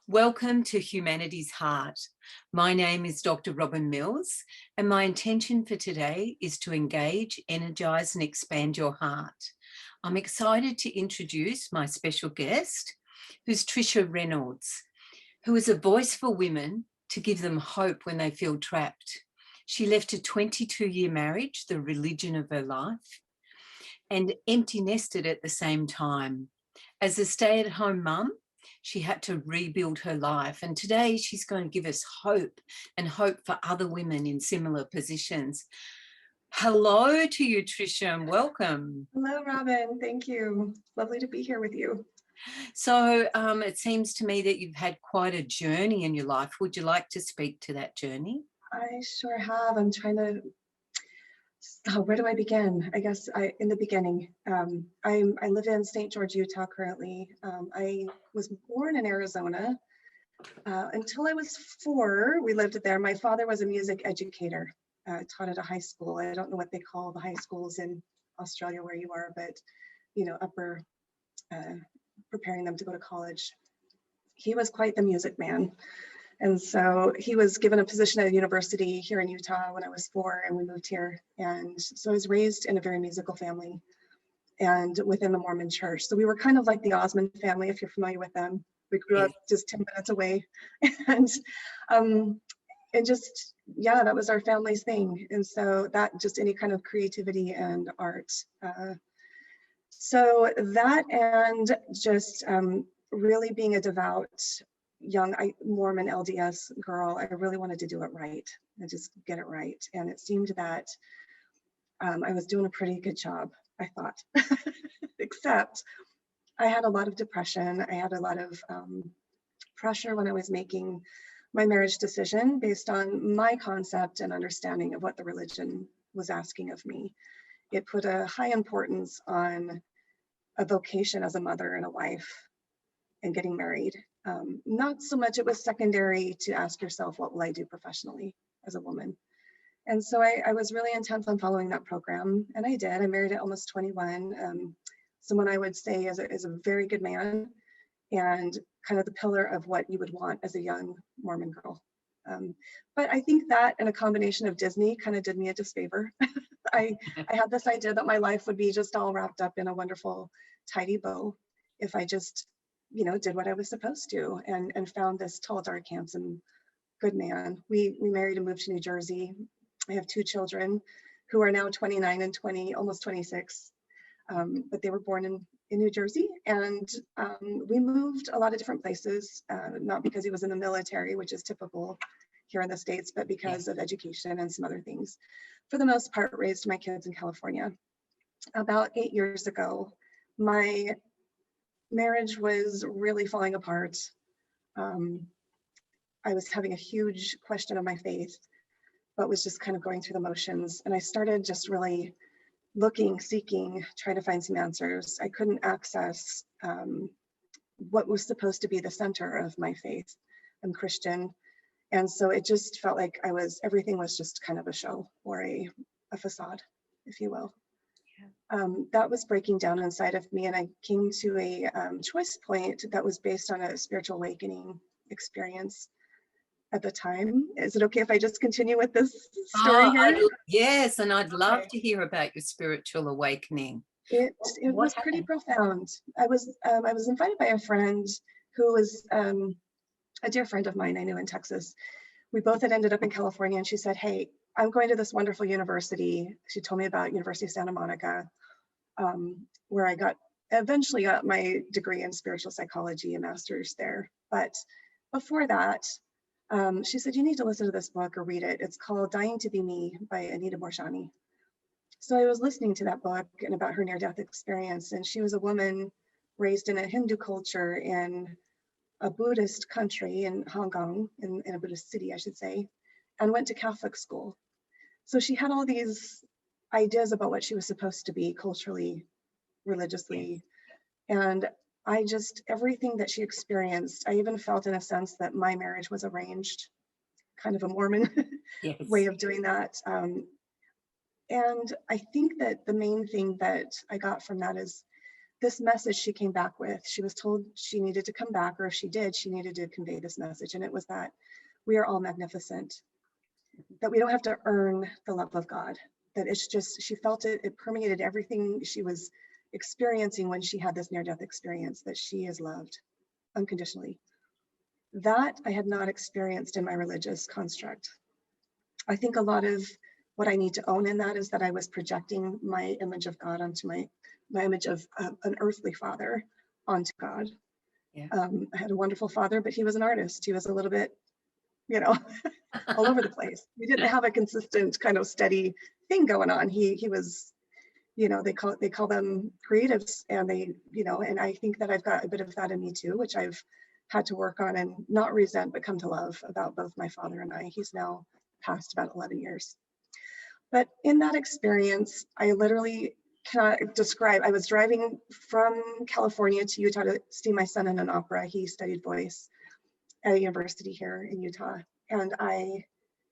Welcome to Humanities Heart. My name is Dr. Robyn Mills, and my intention for today is to engage, energise and expand your heart. I'm excited to introduce my special guest, who's Tricia Reynolds, who is a voice for women to give them hope when they feel trapped. She left a 22-year marriage, the religion of her life, and empty nested at the same time. As a stay-at-home mum, she had to rebuild her life, and today she's going to give us hope and hope for other women in similar positions. Hello to you, Tricia, and welcome. Hello, Robyn. Thank you. Lovely to be here with you. So it seems to me that you've had quite a journey in your life. Would you like to speak to that journey? I sure have. I'm trying to, where do I begin? I guess in the beginning. I live in St. George, Utah currently. I was born in Arizona. Until I was 4, we lived there. My father was a music educator, taught at a high school. I don't know what they call the high schools in Australia where you are, but upper, preparing them to go to college. He was quite the music man. And so he was given a position at a university here in Utah when I was 4, and we moved here. And so I was raised in a very musical family and within the Mormon church. So we were kind of like the Osmond family, if you're familiar with them. We grew up just 10 minutes away. And just, yeah, that was our family's thing. And so that just any kind of creativity and art. So that and just really being a devout young Mormon LDS girl, I really wanted to do it right and just get it right. And it seemed that I was doing a pretty good job, I thought, except I had a lot of depression. I had a lot of pressure when I was making my marriage decision based on my concept and understanding of what the religion was asking of me. It put a high importance on a vocation as a mother and a wife and getting married. Not so much, it was secondary to ask yourself, what will I do professionally as a woman? And so I was really intent on following that program, and I did. I married at almost 21. Someone I would say is a very good man and kind of the pillar of what you would want as a young Mormon girl. But I think that and a combination of Disney kind of did me a disfavor. I had this idea that my life would be just all wrapped up in a wonderful, tidy bow if I just did what I was supposed to, and found this tall, dark, handsome, good man. We married and moved to New Jersey. I have 2 children who are now 29 and 20, almost 26, but they were born in New Jersey. And we moved a lot of different places, not because he was in the military, which is typical here in the States, but because of education and some other things. For the most part, raised my kids in California. About 8 years ago, my marriage was really falling apart. I was having a huge question of my faith, but was just kind of going through the motions. And I started just really looking, seeking, trying to find some answers. I couldn't access what was supposed to be the center of my faith. I'm Christian. And so it just felt like everything was just kind of a show or a facade, if you will. That was breaking down inside of me, and I came to a choice point that was based on a spiritual awakening experience at the time. Is it okay if I just continue with this story here? Yes, and I'd love to hear about your spiritual awakening. It was pretty profound. I was invited by a friend who was a dear friend of mine I knew in Texas. We both had ended up in California, and she said, "Hey, I'm going to this wonderful university." She told me about University of Santa Monica, where I eventually got my degree in spiritual psychology, a master's there. But before that, she said, "You need to listen to this book or read it. It's called Dying to Be Me by Anita Moorjani." So I was listening to that book and about her near-death experience, and she was a woman raised in a Hindu culture in a Buddhist country in Hong Kong, in a Buddhist city, I should say, and went to Catholic school. So she had all these ideas about what she was supposed to be culturally, religiously. And everything that she experienced, I even felt in a sense that my marriage was arranged, kind of a Mormon way of doing that. And I think that the main thing that I got from that is this message she came back with. She was told she needed to come back, or if she did, she needed to convey this message. And it was that we are all magnificent, that we don't have to earn the love of God, that it's just, she felt it, it permeated everything she was experiencing when she had this near-death experience, that she is loved unconditionally. That I had not experienced in my religious construct. I think a lot of what I need to own in that is that I was projecting my image of God onto my image of an earthly father onto God. Yeah. I had a wonderful father, but he was an artist. He was a little bit, you know, all over the place. We didn't have a consistent kind of steady thing going on. He was, you know, they call them creatives, and they, you know, and I think that I've got a bit of that in me too, which I've had to work on and not resent, but come to love about both my father and I. He's now passed about 11 years. But in that experience, I literally cannot describe. I was driving from California to Utah to see my son in an opera. He studied voice at a university here in Utah. And I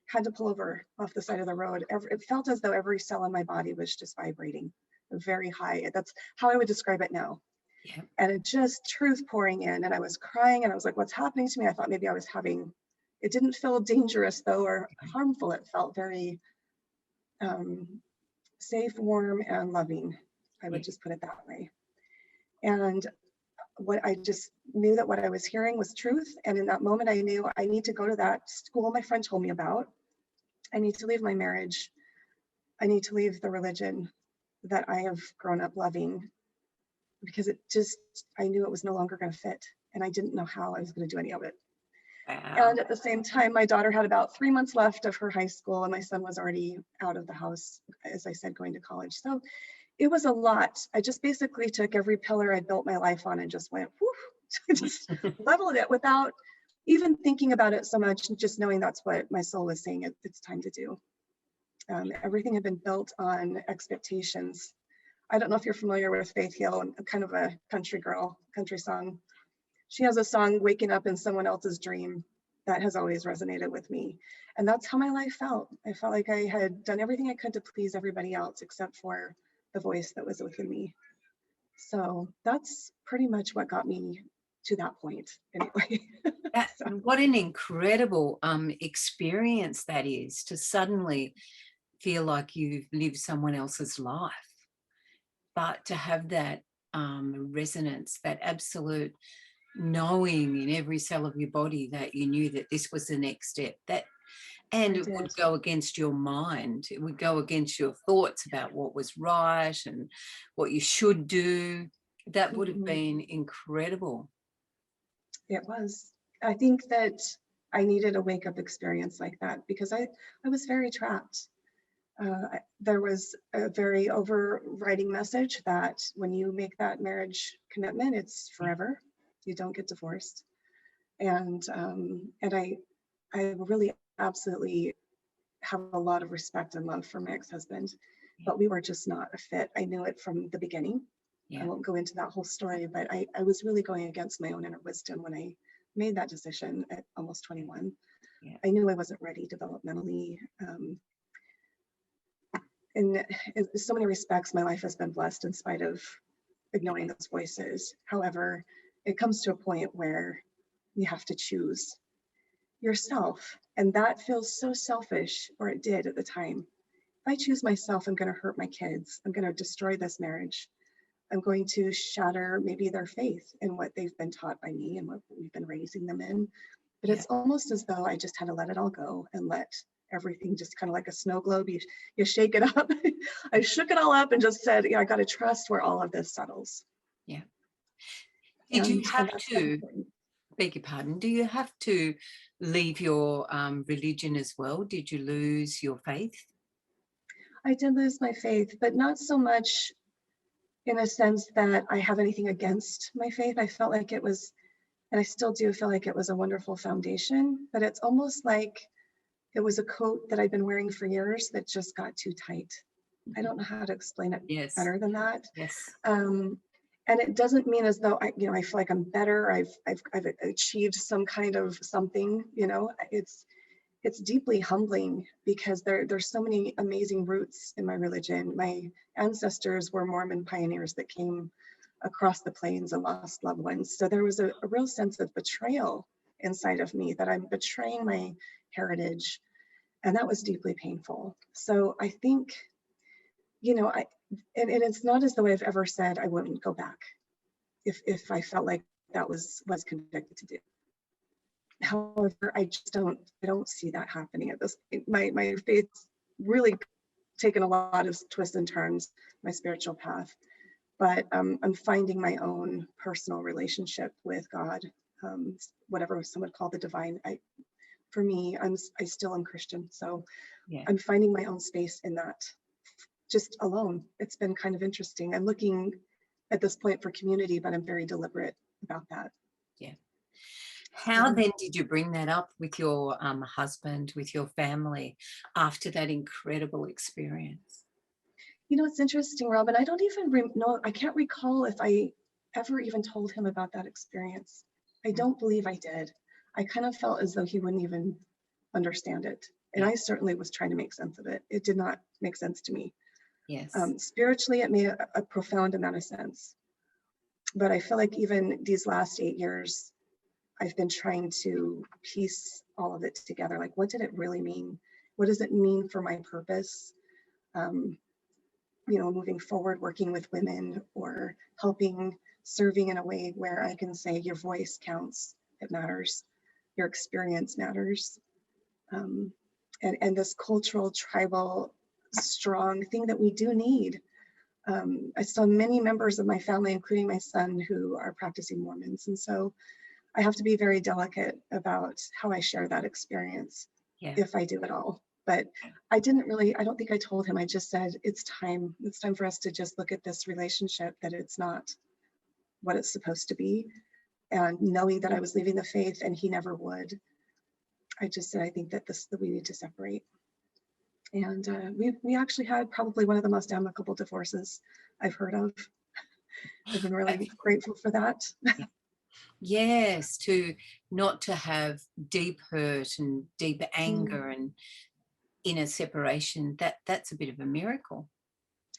had to pull over off the side of the road. It felt as though every cell in my body was just vibrating very high. That's how I would describe it now. Yeah. And it just truth pouring in, and I was crying, and I was like, what's happening to me? I thought maybe I was having, it didn't feel dangerous though, or harmful. It felt very safe, warm, and loving. I would just put it that way. And what I just knew that what I was hearing was truth. And in that moment, I knew I need to go to that school my friend told me about. I need to leave my marriage. I need to leave the religion that I have grown up loving, because it just, I knew it was no longer going to fit. And I didn't know how I was going to do any of it. Wow. And at the same time, my daughter had about 3 months left of her high school, and my son was already out of the house, as I said, going to college. So it was a lot. I just basically took every pillar I built my life on and just went, whoo, just leveled it without even thinking about it so much, just knowing that's what my soul was saying it's time to do. Everything had been built on expectations. I don't know if you're familiar with Faith Hill, I'm kind of a country girl, country song. She has a song, Waking Up in Someone Else's Dream, that has always resonated with me. And that's how my life felt. I felt like I had done everything I could to please everybody else except for the voice that was within me. So that's pretty much what got me to that point anyway. So. What an incredible experience that is, to suddenly feel like you've lived someone else's life, but to have that resonance, that absolute knowing in every cell of your body that you knew that this was the next step, that, and it would go against your mind, it would go against your thoughts about what was right and what you should do. That would have been incredible. It was. I think that I needed a wake-up experience like that, because I was very trapped. There was a very overriding message that when you make that marriage commitment, it's forever. You don't get divorced. And I really absolutely have a lot of respect and love for my ex-husband, but we were just not a fit. I knew it from the beginning. I won't go into that whole story, but I was really going against my own inner wisdom when I made that decision at almost 21. I knew I wasn't ready developmentally. In so many respects, my life has been blessed in spite of ignoring those voices. However, it comes to a point where you have to choose yourself, and that feels so selfish, or it did at the time. If I choose myself, I'm going to hurt my kids. I'm going to destroy this marriage. I'm going to shatter maybe their faith in what they've been taught by me and what we've been raising them in. But it's almost as though I just had to let it all go and let everything just kind of like a snow globe, you shake it up. I shook it all up and just said, I got to trust where all of this settles. Yeah. Did you have to, beg your pardon, do you have to leave your religion as well? Did you lose your faith? I did lose my faith, but not so much in a sense that I have anything against my faith. I felt like it was, and I still do feel like it was a wonderful foundation, but it's almost like it was a coat that I've been wearing for years that just got too tight. I don't know how to explain it better than that. And it doesn't mean as though I feel like I'm better. I've achieved some kind of something. It's deeply humbling, because there's so many amazing roots in my religion. My ancestors were Mormon pioneers that came across the plains and lost loved ones. So there was a real sense of betrayal inside of me, that I'm betraying my heritage. And that was deeply painful. So I think, you know, and it's not as though I've ever said I wouldn't go back if I felt like that was convicted to do. However, I don't see that happening at this point. My faith's really taken a lot of twists and turns, my spiritual path, but I'm finding my own personal relationship with God, whatever some would call the divine. For me, I still am Christian, so Yeah. I'm finding my own space in that, just alone. It's been kind of interesting. I'm looking at this point for community, but I'm very deliberate about that. Yeah. How then did you bring that up with your husband, with your family, after that incredible experience? You know, it's interesting, Robyn. I don't even know. I can't recall if I ever even told him about that experience. I don't believe I did. I kind of felt as though he wouldn't even understand it. And Yeah. I certainly was trying to make sense of it. It did not make sense to me. Yes. Spiritually, it made a profound amount of sense. But I feel like even these last 8 years, I've been trying to piece all of it together. Like, what did it really mean? What does it mean for my purpose? You know, moving forward, working with women or helping, serving in a way where I can say your voice counts, it matters, your experience matters. And this cultural, tribal, strong thing that we do need. I still have many members of my family, including my son, who are practicing Mormons. And so I have to be very delicate about how I share that experience, Yeah. if I do at all. But I don't think I told him. I just said, it's time for us to just look at this relationship, that it's not what it's supposed to be. And knowing that I was leaving the faith and he never would, I just said, I think that we need to separate. And we actually had probably one of the most amicable divorces I've heard of. I've been really grateful for that. Yes, not to have deep hurt and deep anger and inner separation. That's a bit of a miracle.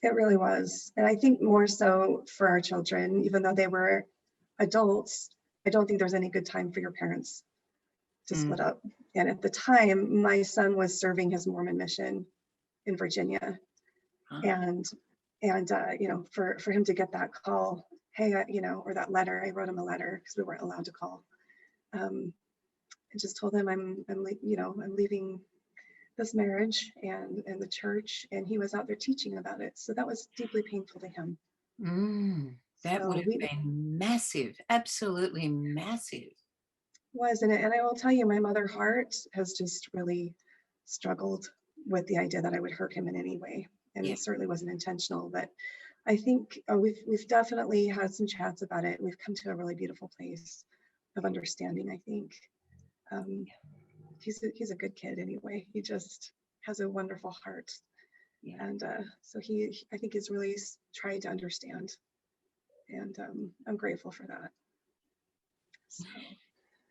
It really was. And I think more so for our children, even though they were adults, I don't think there's any good time for your parents to split up. And at the time, my son was serving his Mormon mission in Virginia. And you know, for him to get that call, hey, you know, or that letter, I wrote him a letter because we weren't allowed to call. I just told him I'm leaving this marriage and the church, and he was out there teaching about it. So that was deeply painful to him. That So would have been massive, absolutely massive. And I will tell you, my mother heart has just really struggled with the idea that I would hurt him in any way. And it certainly wasn't intentional, but I think we've definitely had some chats about it. We've come to a really beautiful place of understanding, I think. He's a good kid anyway. He just has a wonderful heart. And so I think he's really trying to understand. And I'm grateful for that.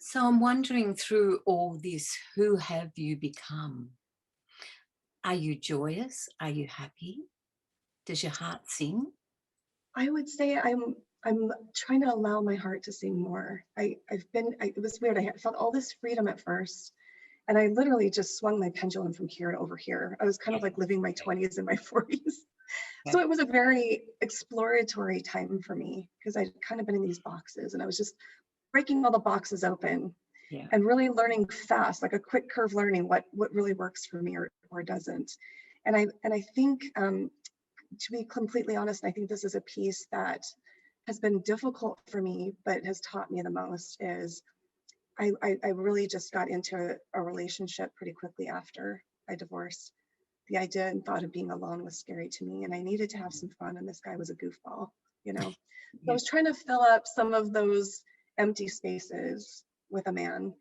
So I'm wondering, through all this, who have you become? Are you joyous? Are you happy? Does your heart sing? I would say I'm trying to allow my heart to sing more. It was weird. I felt all this freedom at first, and I literally just swung my pendulum from here to over here. I was kind of like living my 20s and my 40s. So it was a very exploratory time for me, because I'd kind of been in these boxes, and I was just breaking all the boxes open and really learning fast, like a quick curve learning what really works for me or doesn't. And I think, to be completely honest, I think this is a piece that has been difficult for me, but has taught me the most, is I really just got into a relationship pretty quickly after I divorced. The idea and thought of being alone was scary to me, and I needed to have some fun, and this guy was a goofball, you know. So I was trying to fill up some of those empty spaces with a man.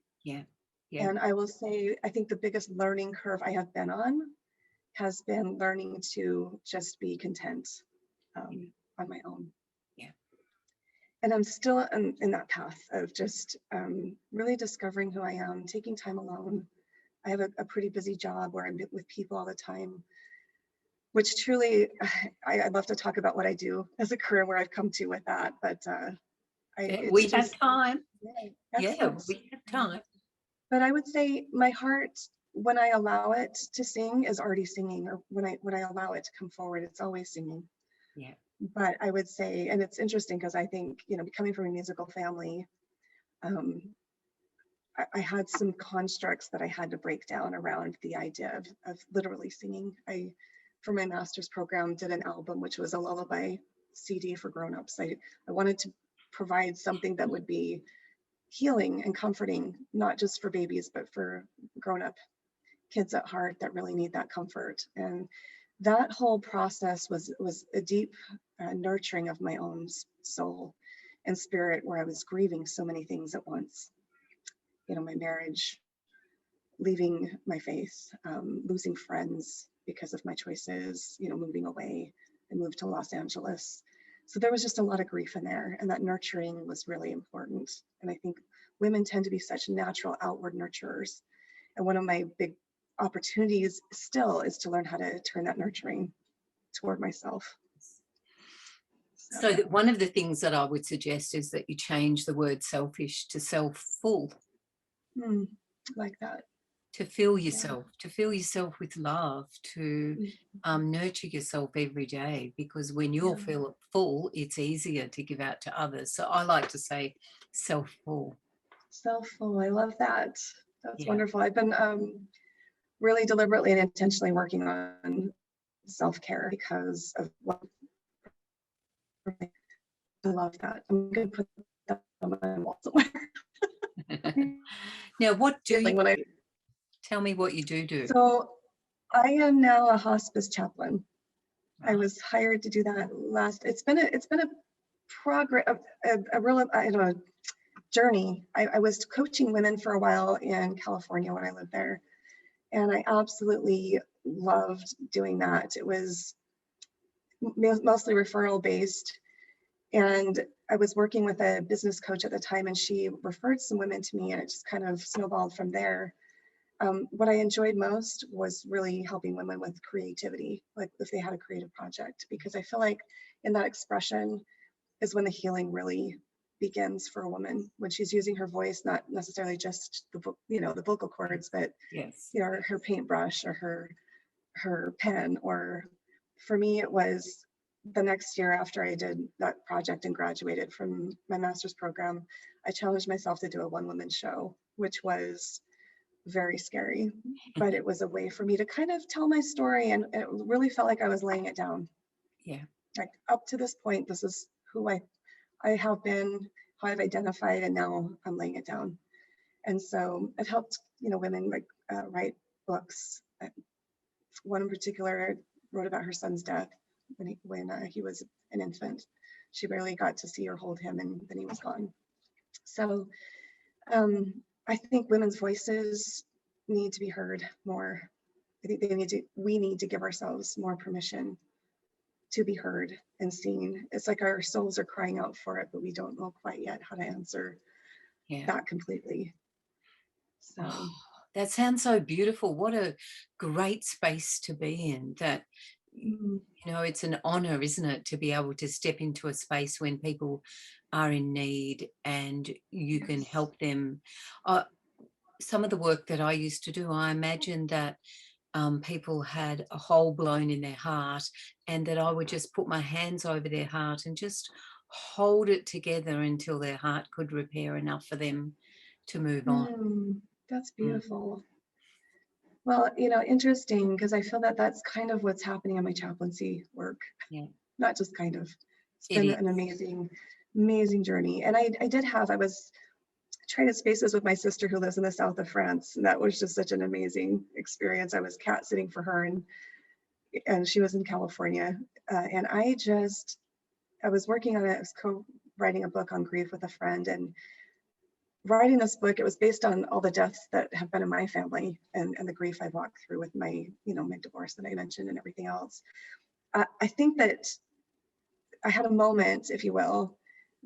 And I will say, I think the biggest learning curve I have been on has been learning to just be content on my own. And I'm still in that path of just really discovering who I am, taking time alone. I have a pretty busy job where I'm with people all the time. which truly, I'd love to talk about what I do as a career, where I've come to with that, but it's We have just, time. yeah, Yeah, excellent. we have time. But I would say my heart, when I allow it to sing, is already singing, or when I allow it to come forward, it's always singing. Yeah. But I would say, and it's interesting because I think, coming from a musical family, um, I had some constructs that I had to break down around the idea of literally singing. For my master's program, did an album which was a lullaby CD for grown-ups. I wanted to provide something that would be healing and comforting, not just for babies, but for grown-up kids at heart that really need that comfort. And that whole process was a deep nurturing of my own soul and spirit, where I was grieving so many things at once. My marriage, leaving my faith, losing friends because of my choices, moving away. I moved to Los Angeles. So there was just a lot of grief in there, and that nurturing was really important. And I think women tend to be such natural outward nurturers. And one of my big opportunities still is to learn how to turn that nurturing toward myself. So that one of the things that I would suggest is that you change the word selfish to self-full. Like that. To fill yourself with love, to nurture yourself every day, because when you're feel full, it's easier to give out to others. So I like to say self-full. Self-full, I love that. That's wonderful. I've been really deliberately and intentionally working on self-care because of what I love that. I'm going to put that on my wall somewhere. Now, what do you when tell me what you do? So I am now a hospice chaplain. I was hired to do that it's been a progress, a real, I don't know, journey. I was coaching women for a while in California when I lived there, and I absolutely loved doing that. It was mostly referral based, and I was working with a business coach at the time, and she referred some women to me, and it just kind of snowballed from there. What I enjoyed most was really helping women with creativity, like if they had a creative project, because I feel like in that expression is when the healing really begins for a woman, when she's using her voice, not necessarily just the vocal cords, but her paintbrush or her pen. Or for me, it was the next year after I did that project and graduated from my master's program, I challenged myself to do a one-woman show, which was very scary, but it was a way for me to kind of tell my story, and it really felt like I was laying it down. Like, up to this point, this is who I have been, how I've identified, and now I'm laying it down. And so it helped, women write books. One in particular wrote about her son's death when he was an infant. She barely got to see or hold him, and then he was gone. So I think women's voices need to be heard more. I think we need to give ourselves more permission to be heard and seen. It's like our souls are crying out for it, but we don't know quite yet how to answer that completely. So that sounds so beautiful. What a great space to be in. That it's an honor, isn't it, to be able to step into a space when people are in need and you can help them. Some of the work that I used to do, I imagine that people had a hole blown in their heart, and that I would just put my hands over their heart and just hold it together until their heart could repair enough for them to move on. That's beautiful. Well, interesting, because I feel that that's kind of what's happening in my chaplaincy work. Not just kind of. It's been an amazing journey. And I was traded spaces with my sister who lives in the south of France, and that was just such an amazing experience. I was cat sitting for her, and she was in California, and I was working on it. I was co-writing a book on grief with a friend, and writing this book, it was based on all the deaths that have been in my family, and the grief I walked through with my my divorce that I mentioned and everything else. I think that I had a moment, if you will,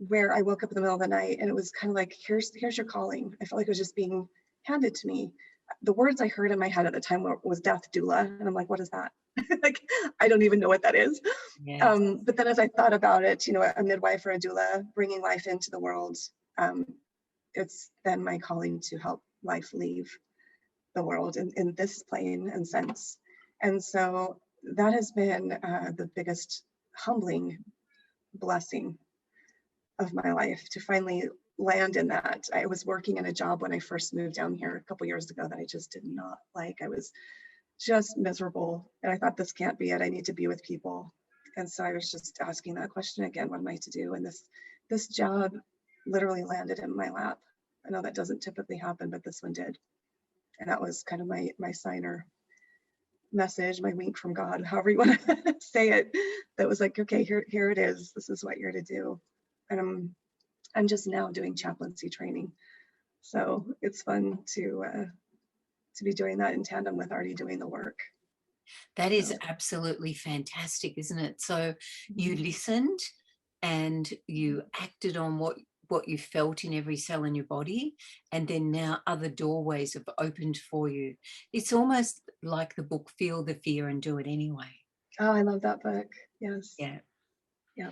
where I woke up in the middle of the night, and it was kind of like, here's your calling. I felt like it was just being handed to me. The words I heard in my head at the time was death doula, and I'm like, what is that? Like, I don't even know what that is. Yes. But then as I thought about it, a midwife or a doula bringing life into the world, um, it's then my calling to help life leave the world in this plane and sense. And so that has been the biggest humbling blessing of my life, to finally land in that. I was working in a job when I first moved down here a couple years ago that I just did not like. I was just miserable. And I thought, this can't be it. I need to be with people. And so I was just asking that question again, what am I to do? And this job literally landed in my lap. I know that doesn't typically happen, but this one did. And that was kind of my sign or message, my wink from God, however you want to say it. That was like, okay, here it is. This is what you're to do. And I'm just now doing chaplaincy training. So it's fun to be doing that in tandem with already doing the work. That is So, absolutely fantastic, isn't it? So you listened and you acted on what you felt in every cell in your body, and then now other doorways have opened for you. It's almost like the book Feel the Fear and Do It Anyway. oh, I love that book. Yes. Yeah. Yeah.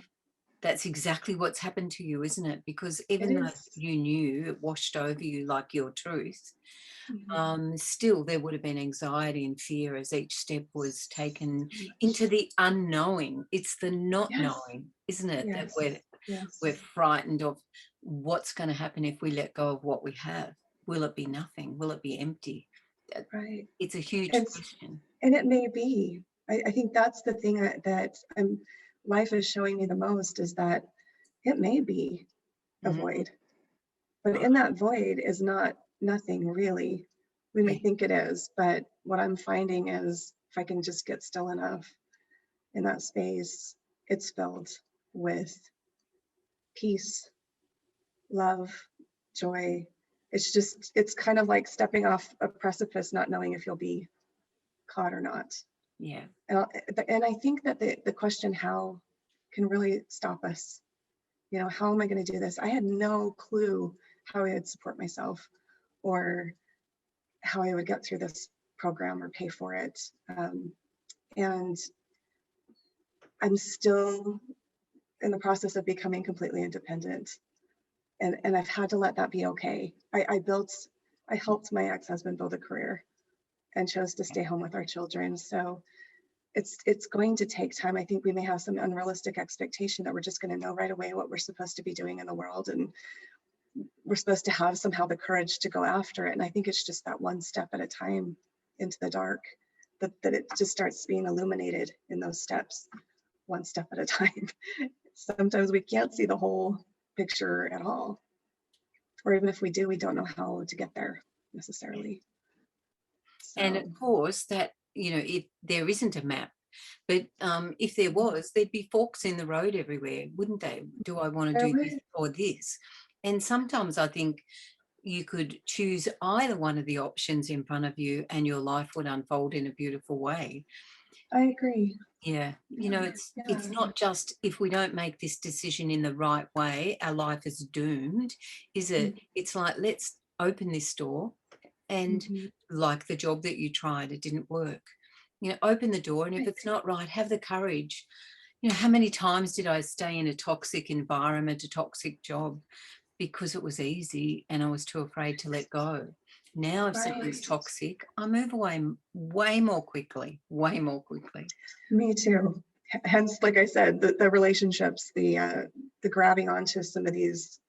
That's exactly what's happened to you, isn't it? Because It even though is. you knew it washed over you like your truth, Mhm. still there would have been anxiety and fear as each step was taken So into much. the unknowing. It's the not Yes. knowing, isn't it? That Yes. we're Yes. frightened of what's going to happen if we let go of what we have. Will it be nothing? Will it be empty? Right. It's a huge It's question. and it may be. I think that's the thing that life is showing me the most, is that it may be a Mm, void, but right. in that void is not nothing really. We may Yeah. think it is, but what I'm finding is, if I can just get still enough in that space, it's filled with peace, love, joy. It's kind of like stepping off a precipice, not knowing if you'll be caught or not. Yeah. And I think that the question how can really stop us. How am I going to do this? I had no clue how I would support myself, or how I would get through this program or pay for it. And I'm still in the process of becoming completely independent. And I've had to let that be okay. I helped my ex-husband build a career and chose to stay home with our children. So it's going to take time. I think we may have some unrealistic expectation that we're just going to know right away what we're supposed to be doing in the world, and we're supposed to have somehow the courage to go after it. And I think it's just that one step at a time into the dark, that it just starts being illuminated in those steps, one step at a time. Sometimes we can't see the whole picture at all, or even if we do, we don't know how to get there necessarily. And So of course, that, if there isn't a map, but if there was, there'd be forks in the road everywhere, wouldn't they? Do I want to there do this would, or this? And sometimes I think you could choose either one of the options in front of you and your life would unfold in a beautiful way. I agree. Yeah. Yeah, It's yeah. not just if we don't make this decision in the right way, our life is doomed, is it? It's like, let's open this door, and Mm-hmm. like the job that you tried, it didn't work. Open the door, and if Right. it's not right, have the courage. How many times did I stay in a toxic environment, a toxic job, because it was easy and I was too afraid to let go? Now, if something's Right. toxic, I move away way more quickly, way more quickly. Me too. Hence, like I said, the relationships, the grabbing onto some of these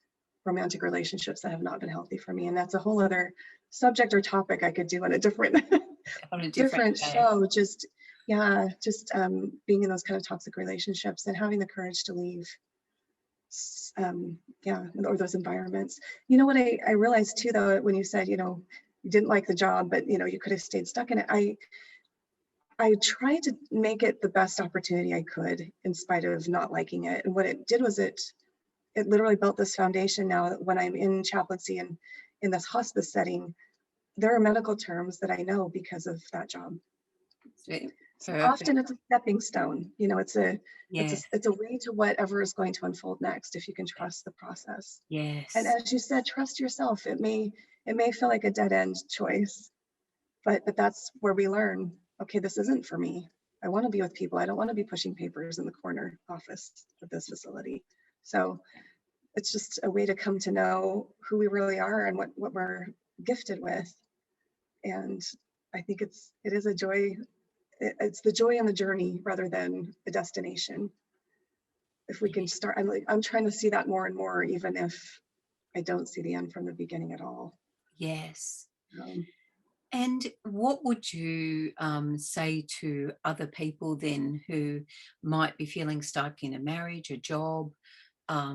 romantic relationships that have not been healthy for me, and that's a whole other subject or topic I could do on a different On a different different day. show. Just yeah, just being in those kind of toxic relationships and having the courage to leave. Yeah, or those environments. You know what I realized too, though, when you said, you didn't like the job, but you could have stayed stuck in it. I tried to make it the best opportunity I could in spite of not liking it. And what it did was it literally built this foundation. Now when I'm in chaplaincy and in this hospice setting, there are medical terms that I know because of that job. So Perfect. often it's a stepping stone. Yes. It's a way to whatever is going to unfold next, if you can trust the process. And Yes. as you said, trust yourself. It may feel like a dead end choice, but that's where we learn, okay, this isn't for me. I want to be with people. I don't want to be pushing papers in the corner office of this facility. So it's just a way to come to know who we really are and what we're gifted with. And I think it is a joy. It's the joy in the journey rather than the destination. If we can start, I'm trying to see that more and more, even if I don't see the end from the beginning at all. Yes. Um, And what would you say to other people then who might be feeling stuck in a marriage, a job, a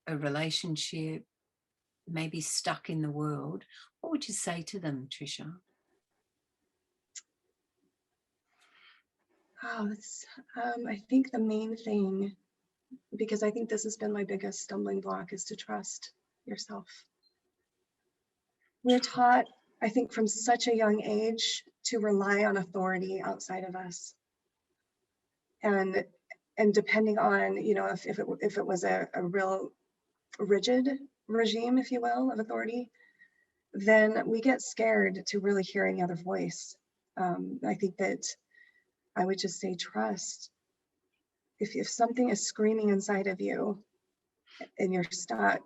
relationship, maybe stuck in the world? What would you say to them, Tricia? I think the main thing, because I think this has been my biggest stumbling block, is to trust yourself. We're taught, I think, from such a young age to rely on authority outside of us. And depending on, if it was a real rigid regime, if you will, of authority, then we get scared to really hear any other voice. I think that I would just say trust. If something is screaming inside of you and you're stuck,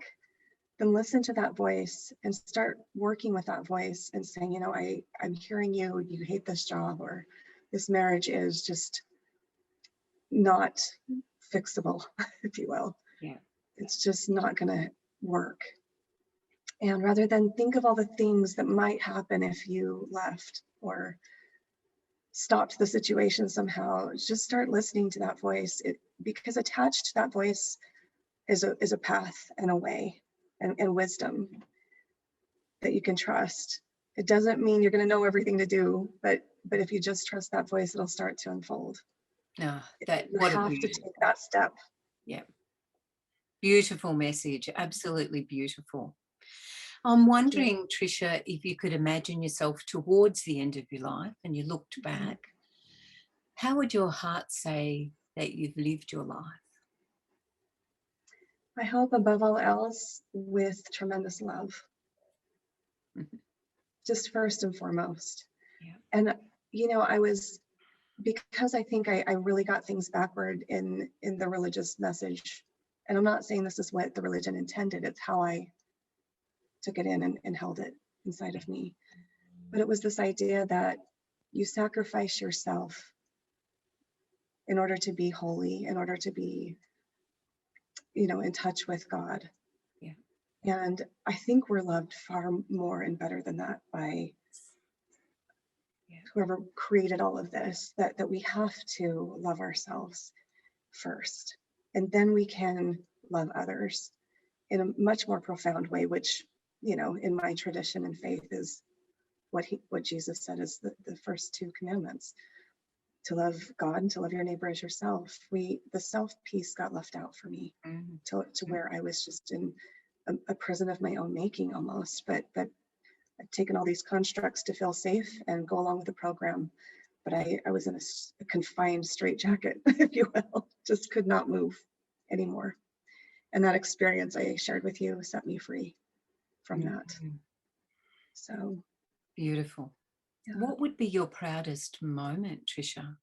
then listen to that voice and start working with that voice and saying, I'm hearing you, you hate this job, or this marriage is just not fixable, if you will. Yeah. It's just not going to work. And rather than think of all the things that might happen if you left or stopped the situation somehow, just start listening to that voice. Because attached to that voice is a path and a way and wisdom that you can trust. It doesn't mean you're going to know everything to do, but if you just trust that voice, it'll start to unfold. You have to take that step. Yeah. Beautiful message. Absolutely beautiful. I'm wondering, Tricia, if you could imagine yourself towards the end of your life and you looked back, how would your heart say that you've lived your life? I hope above all else with tremendous love. Just first and foremost. Yeah. And, because I think I really got things backward in the religious message. And I'm not saying this is what the religion intended, it's how I took it in and held it inside of me. But it was this idea that you sacrifice yourself in order to be holy, in order to be, in touch with God. Yeah. And I think we're loved far more and better than that by whoever created all of this, that we have to love ourselves first. And then we can love others in a much more profound way, which, in my tradition and faith is what Jesus said is the first two commandments: to love God and to love your neighbor as yourself. The self piece got left out for me, to where I was just in a prison of my own making almost, but I've taken all these constructs to feel safe and go along with the program. But I was in a confined straitjacket, if you will, just could not move anymore. And that experience I shared with you set me free from that. So beautiful. Yeah. What would be your proudest moment, Tricia?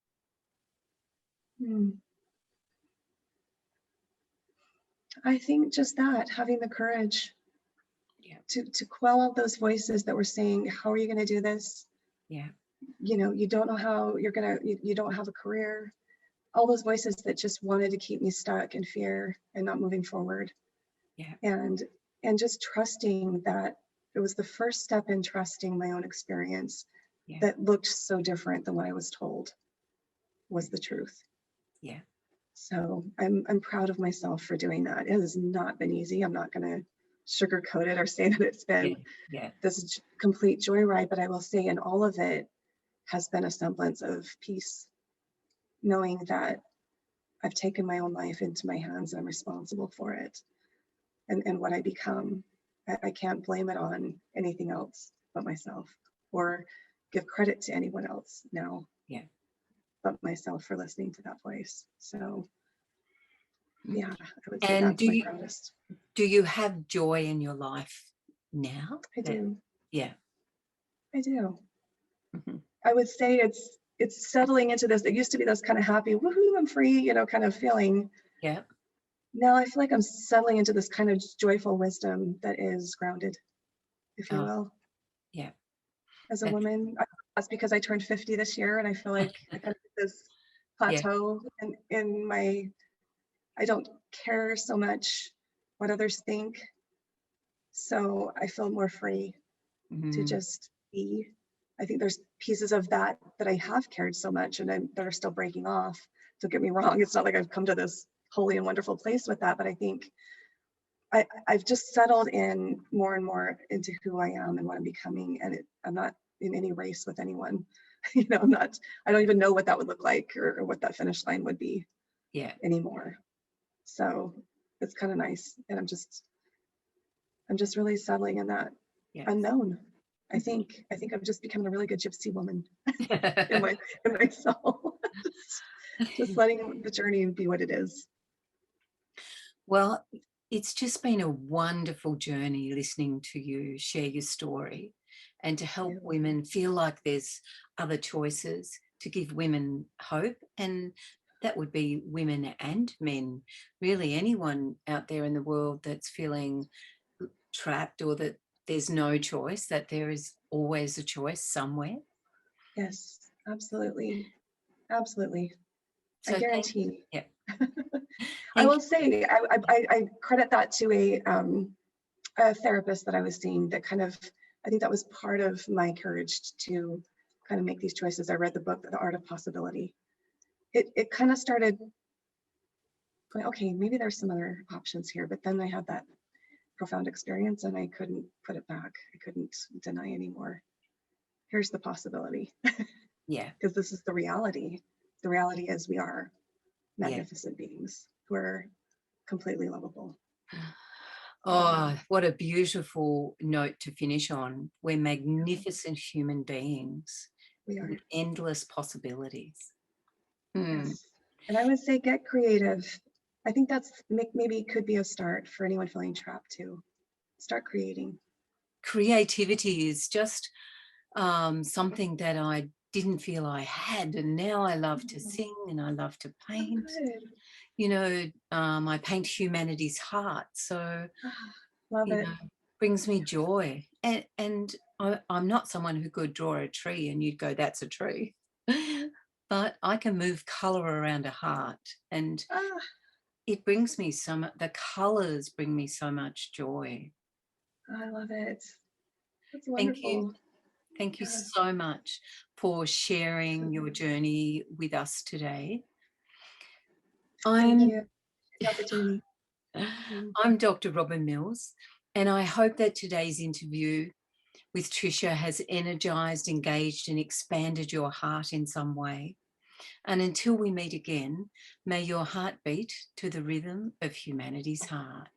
I think just that, having the courage to quell out those voices that were saying, how are you going to do this? Yeah. You don't know how you're going to, you don't have a career. All those voices that just wanted to keep me stuck in fear and not moving forward. Yeah. And just trusting that it was the first step in trusting my own experience that looked so different than what I was told was the truth. Yeah. So I'm proud of myself for doing that. It has not been easy. I'm not going to sugarcoat it or say that it's been this complete joyride, but I will say in all of it has been a semblance of peace, knowing that I've taken my own life into my hands and I'm responsible for it. And what I become, I can't blame it on anything else but myself, or give credit to anyone else now but myself for listening to that voice. So yeah, I would say that's my proudest. Do you have joy in your life now? I do. Yeah. I do. I would say it's it's settling into this. It used to be this kind of happy, woohoo, I'm free, you know, kind of feeling. Yeah. Now I feel like I'm settling into this kind of joyful wisdom that is grounded, if you Oh, will, yeah. as a woman. That's because I turned 50 this year, and I feel like I kind of hit this Yeah. plateau in my, I don't care so much what others think. So I feel more free to just be. I think there's pieces of that I have cared so much and that are still breaking off. Don't get me wrong. It's not like I've come to this holy and wonderful place with that, but I think I've just settled in more and more into who I am and what I'm becoming. And I'm not in any race with anyone. You know, I don't even know what that would look like or what that finish line would be anymore. So it's kind of nice. And I'm just really settling in that unknown. I think I'm just becoming a really good gypsy woman in my soul. just letting the journey be what it is. Well, it's just been a wonderful journey listening to you share your story and to help women feel like there's other choices, to give women hope. And that would be women and men, really anyone out there in the world that's feeling trapped or that there's no choice, that there is always a choice somewhere. Yes, absolutely. Absolutely. So I guarantee. Yeah. I will say, I credit that to a therapist that I was seeing that kind of, I think that was part of my courage to kind of make these choices. I read the book, The Art of Possibility. It kind of started going, okay, maybe there's some other options here, but then I had that profound experience and I couldn't put it back. I couldn't deny anymore. Here's the possibility. Yeah. Because this is the reality. The reality is we are magnificent beings who are completely lovable. Oh, what a beautiful note to finish on. We're magnificent human beings with endless possibilities. Yes. And I would say get creative. I think that's maybe could be a start for anyone feeling trapped too. Start creating. Creativity is just something that I didn't feel I had, and now I love to sing and I love to paint. You know, I paint Humanities heart, so love it. Brings me joy. And I'm not someone who could draw a tree and you'd go, that's a tree. But I can move colour around a heart, and it brings me the colours bring me so much joy. I love it. That's wonderful. Thank you so much for sharing your journey with us today. Thank you for the opportunity. I'm Dr. Robyn Mills, and I hope that today's interview with Tricia has energised, engaged and expanded your heart in some way. And until we meet again, may your heart beat to the rhythm of Humanities' heart.